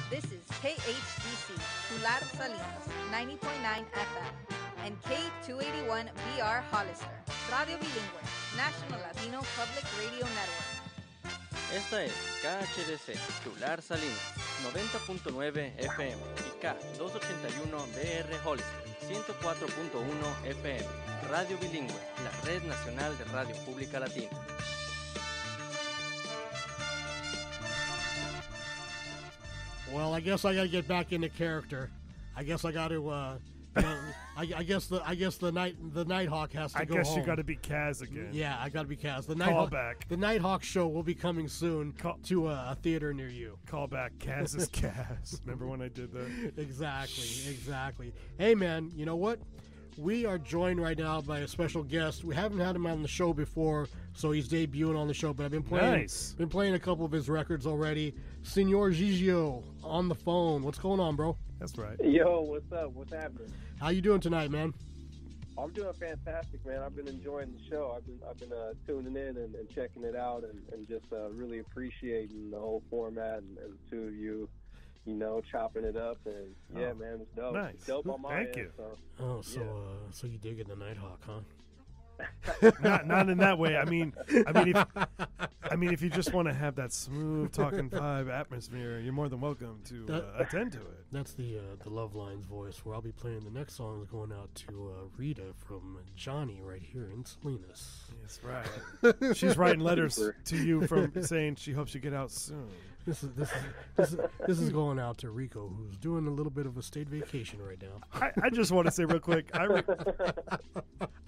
This is KHDC, Tular Salinas, 90.9 FM, and K281BR Hollister, Radio Bilingüe, National Latino Public Radio Network. Esta es KHDC, Tular Salinas, 90.9 FM y K281BR Hollister, 104.1 FM, Radio Bilingüe, la red nacional de radio pública latina. Well, I guess I gotta get back into character. I guess I got to. I guess the Nighthawk has to go home. I guess you got to be Kaz again. Yeah, I got to be Kaz. Call back. The Nighthawk show will be coming soon to a theater near you. Call back. Kaz is Kaz. Remember when I did that? Exactly. Hey, man, you know what? We are joined right now by a special guest. We haven't had him on the show before, so he's debuting on the show. But I've been playing a couple of his records already. Señor Gigio on the phone. What's going on, bro? That's right. Yo, what's up? What's happening? How you doing tonight, man? I'm doing fantastic, man. I've been enjoying the show. I've been tuning in and checking it out, and just really appreciating the whole format and the two of you. You know, chopping it up, and yeah, man, it's dope. Nice. It's dope on my Thank end, you. So you dig in the Nighthawk, huh? not in that way. I mean, if you just want to have that smooth talking vibe atmosphere, you're more than welcome to attend to it. That's the Love Lines voice, where I'll be playing the next song is going out to Rita from Johnny right here in Salinas. That's right. She's writing letters to you from saying she hopes you get out soon. This is going out to Rico, who's doing a little bit of a state vacation right now. I just want to say real quick,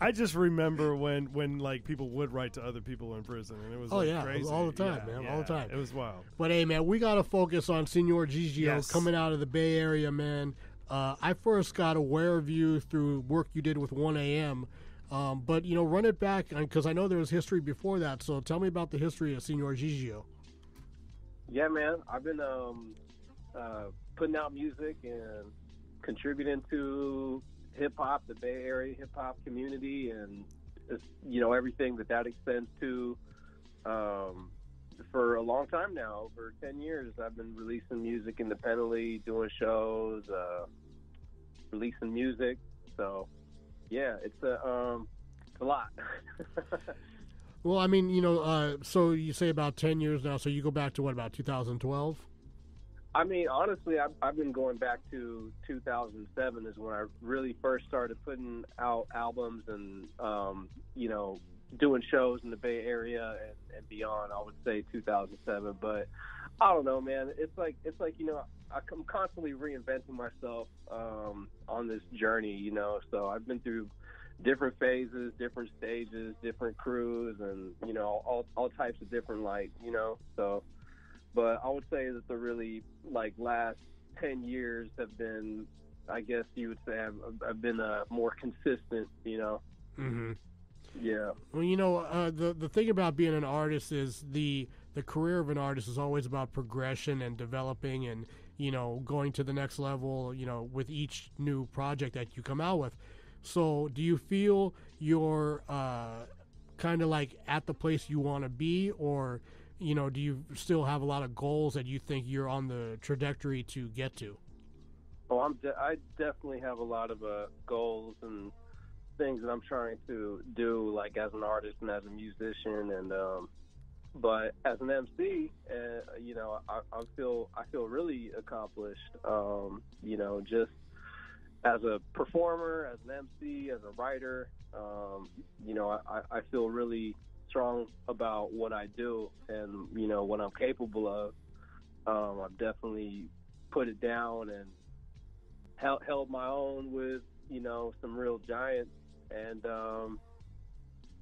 I just remember when like people would write to other people in prison, and it was crazy. All the time, man, all the time. It was wild. But hey, man, we got to focus on Señor Gigio coming out of the Bay Area, man. I first got aware of you through work you did with 1AM. But, you know, run it back, because I know there was history before that. So tell me about the history of Señor Gigio. Yeah, man, I've been putting out music and contributing to hip-hop, the Bay Area hip-hop community, and, you know, everything that extends to for a long time now. Over 10 years, I've been releasing music independently, doing shows, releasing music. So, yeah, it's a lot. Well, I mean, you know, so you say about 10 years now, so you go back to what, about 2012? I mean, honestly, I've been going back to 2007 is when I really first started putting out albums and, you know, doing shows in the Bay Area and beyond. I would say 2007, but I don't know, man. It's like you know, I'm constantly reinventing myself on this journey, you know. So I've been through different phases, different stages, different crews, and, you know, all types of different, like, you know. So, but I would say that the really, like, last 10 years have been, I guess you would say, I've been more consistent, you know. Mm-hmm. Yeah. Well, you know, the thing about being an artist is the career of an artist is always about progression and developing and, you know, going to the next level, you know, with each new project that you come out with. So do you feel you're kind of like at the place you want to be, or, you know, do you still have a lot of goals that you think you're on the trajectory to get to? Oh, I definitely have a lot of goals and things that I'm trying to do, like as an artist and as a musician, and but as an MC, you know, I feel really accomplished. You know, just as a performer, as an MC, as a writer, you know, I feel really strong about what I do and, you know, what I'm capable of. I've definitely put it down and held my own with, you know, some real giants. And,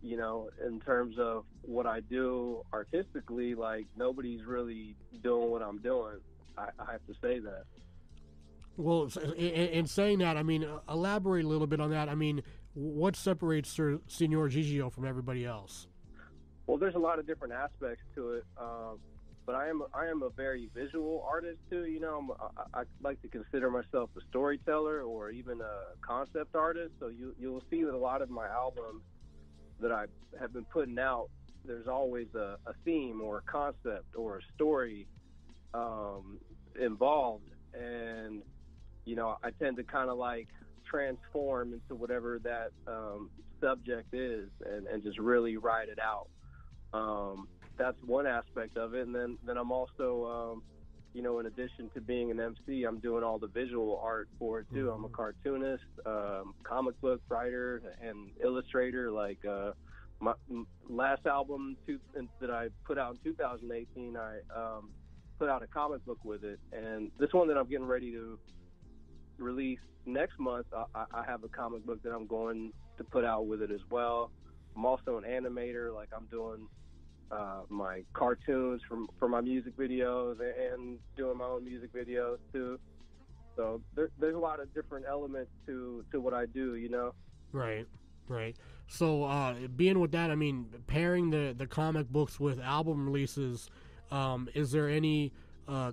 you know, in terms of what I do artistically, like, nobody's really doing what I'm doing. I have to say that. Well, in saying that, I mean, elaborate a little bit on that. I mean, what separates Señor Gigio from everybody else? Well, there's a lot of different aspects to it, but I am a very visual artist too. You know, I like to consider myself a storyteller or even a concept artist. So you'll see that a lot of my albums that I have been putting out, there's always a theme or a concept or a story involved, and I tend to kind of like transform into whatever that subject is, and just really ride it out. That's one aspect of it, and then I'm also in addition to being an MC, I'm doing all the visual art for it too. I'm a cartoonist, comic book writer, and illustrator. Like my last album that I put out in 2018, I put out a comic book with it, and this one that I'm getting ready to release next month, I have a comic book that I'm going to put out with it as well. I'm also an animator. Like, I'm doing my cartoons for my music videos and doing my own music videos too. So there's a lot of different elements to what I do, Right. So being with that, I mean, pairing the comic books with album releases, is there any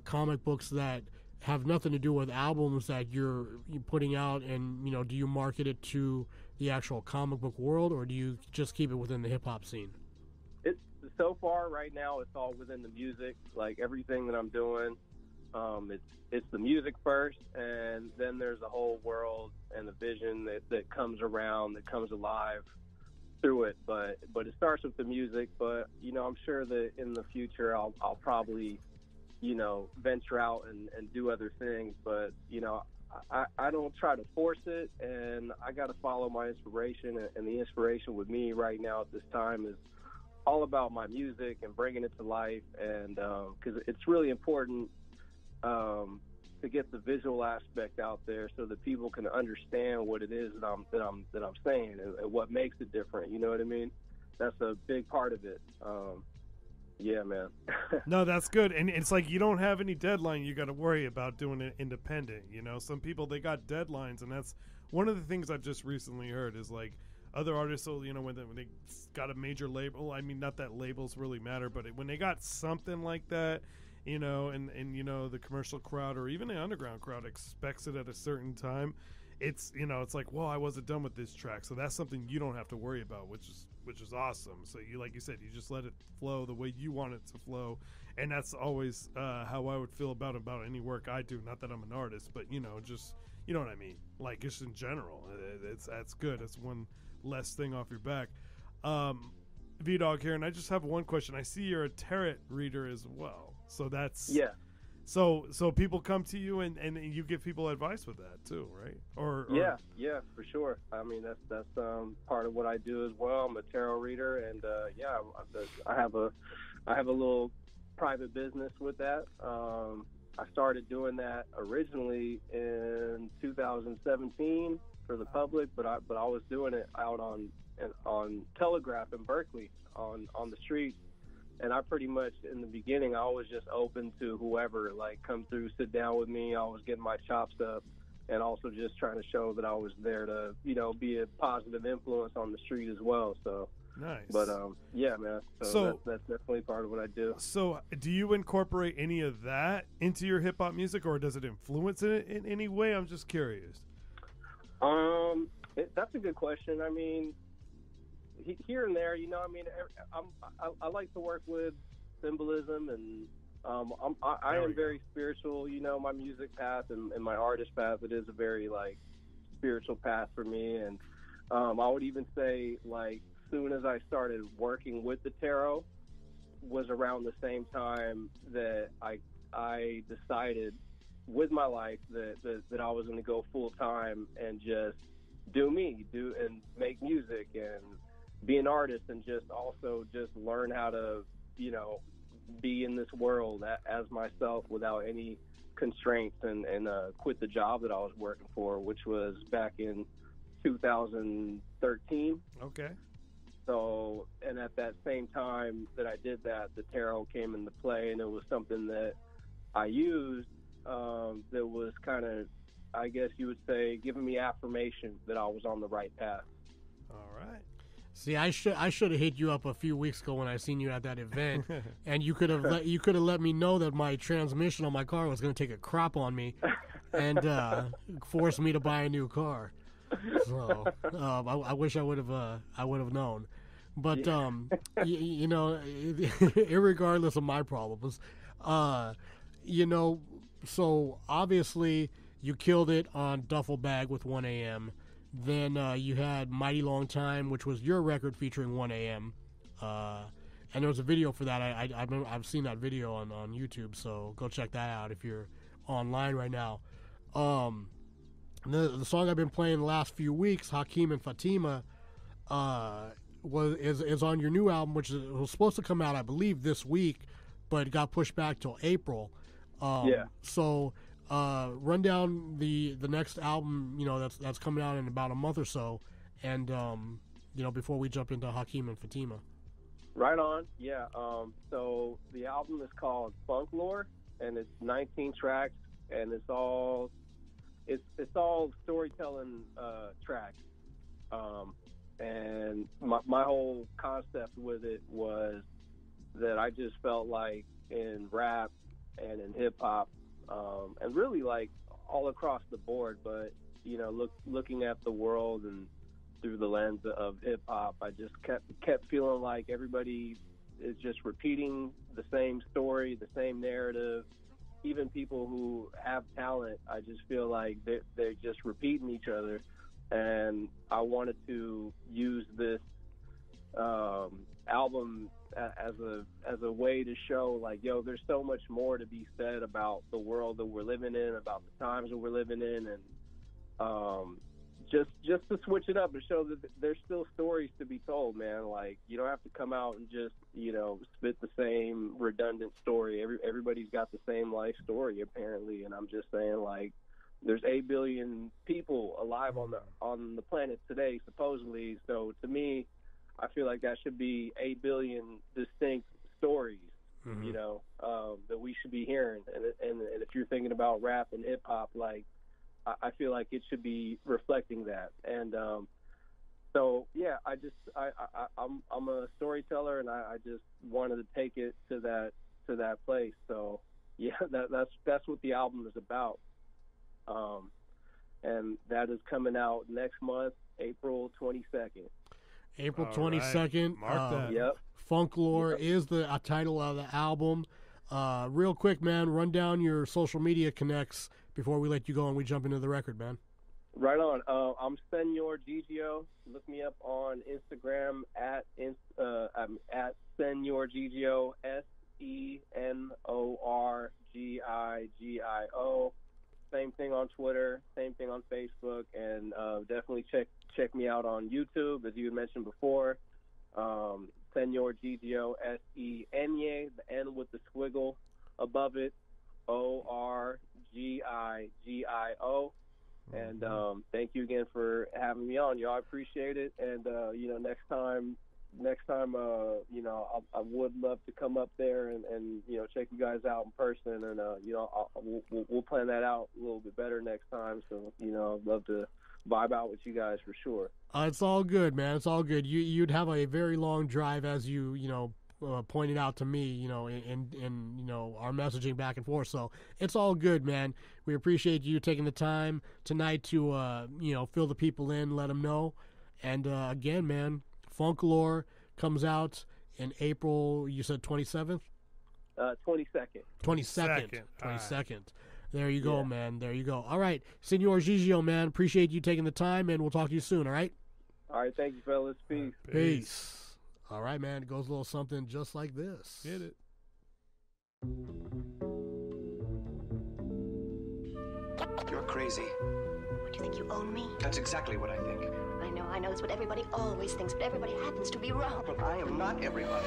comic books that have nothing to do with albums that you're putting out, and do you market it to the actual comic book world, or do you just keep it within the hip hop scene? It's so far right now, it's all within the music. Like, everything that I'm doing, it's the music first, and then there's a whole world and the vision that comes around, that comes alive through it. But it starts with the music. But I'm sure that in the future I'll probably venture out and do other things. But I don't try to force it, and I got to follow my inspiration. And the inspiration with me right now at this time is all about my music and bringing it to life. And because it's really important to get the visual aspect out there so that people can understand what it is that I'm saying, and what makes it different. You know what I mean? That's a big part of it. Yeah, man. No, that's good. And it's like you don't have any deadline you got to worry about doing it independent. Some people, they got deadlines, and that's one of the things I've just recently heard is like other artists will, when they got a major label, I mean, not that labels really matter, but when they got something like that, and the commercial crowd or even the underground crowd expects it at a certain time, it's it's like, well, I wasn't done with this track, so that's something you don't have to worry about, which is awesome. So you, like you said, you just let it flow the way you want it to flow, and that's always how I would feel about any work I do. Not that I'm an artist, but just what I mean, like just in general, that's good. It's one less thing off your back. V-Dog here, and I just have one question. I see you're a tarot reader as well, so that's So people come to you and you give people advice with that too, right? Or yeah, for sure. I mean, that's part of what I do as well. I'm a tarot reader, and I have a little private business with that. I started doing that originally in 2017 for the public, but I was doing it out on Telegraph in Berkeley on the street. And I pretty much, in the beginning, I was just open to whoever, like, come through, sit down with me. I was getting my chops up, and also just trying to show that I was there to, be a positive influence on the street as well. So nice. But yeah, man. So that's definitely part of what I do. So do you incorporate any of that into your hip hop music, or does it influence it in any way? I'm just curious. That's a good question. I mean, here and there, I like to work with symbolism, and I am very spiritual. My music path and my artist path, it is a very like spiritual path for me. And I would even say, like, soon as I started working with the tarot was around the same time that I decided with my life that I was going to go full time and just do and make music and be an artist, and just also just learn how to, be in this world as myself without any constraints, and quit the job that I was working for, which was back in 2013. Okay. So, and at that same time that I did that, the tarot came into play, and it was something that I used that was kind of, I guess you would say, giving me affirmation that I was on the right path. All right. See, I should have hit you up a few weeks ago when I seen you at that event, and you could have let me know that my transmission on my car was going to take a crap on me, and force me to buy a new car. So I wish I would have known, but irregardless of my problems, So obviously you killed it on Duffel Bag with 1 a.m. Then you had Mighty Long Time, which was your record featuring 1 a.m. And there was a video for that. I've seen that video on YouTube, so go check that out if you're online right now. The song I've been playing the last few weeks, Hakeem and Fatima, is on your new album, which was supposed to come out, I believe, this week, but it got pushed back till April. So run down the next album, that's coming out in about a month or so, and before we jump into Hakeem and Fatima. Right on. Yeah. So the album is called Funklore, and it's 19 tracks, and it's all storytelling tracks. And my whole concept with it was that I just felt like in rap and in hip hop, and really like all across the board, but looking at the world and through the lens of hip hop, I just kept feeling like everybody is just repeating the same story, the same narrative. Even people who have talent, I just feel like they're just repeating each other. And I wanted to use this album as a way to show, like, there's so much more to be said about the world that we're living in, about the times that we're living in, and just to switch it up and show that there's still stories to be told, man. Like, you don't have to come out and just spit the same redundant story. Everybody's got the same life story apparently, and I'm just saying, like, there's 8 billion people alive on the planet today, supposedly. So to me, I feel like that should be 8 billion distinct stories, that we should be hearing. And if you're thinking about rap and hip hop, like, I feel like it should be reflecting that. And so yeah, I'm a storyteller, and I just wanted to take it to that place. So yeah, that's what the album is about. And that is coming out next month, April 22nd. April 22nd. Mark that. Yep. Funklore is the title of the album. Real quick, man, run down your social media connects before we let you go and we jump into the record, man. Right on. I'm Señor Gigio. Look me up on Instagram I'm at Señor Gigio, SENORGIGIO. Same thing on Twitter, same thing on Facebook, and definitely check me out on YouTube, as you had mentioned before. Señor Gigio, SENYE, the N with the squiggle above it, ORGIGIO. And thank you again for having me on, y'all. I appreciate it. And next time, I would love to come up there and check you guys out in person. And we'll plan that out a little bit better next time. So I'd love to vibe out with you guys for sure. It's all good, man. It's all good. You'd have a very long drive, as you pointed out to me, in our messaging back and forth. So it's all good, man. We appreciate you taking the time tonight to fill the people in, let them know. And again, man, Funklore comes out in April. You said 27th. 22nd. 22nd. There you go, man. There you go. All right, Señor Gigio, man. Appreciate you taking the time, and we'll talk to you soon. All right. All right. Thank you, fellas. Peace. Peace. All right, man. It goes a little something just like this. Hit it. You're crazy. What, do you think you own me? That's exactly what I think. I know. It's what everybody always thinks, but everybody happens to be wrong. But I am not everybody.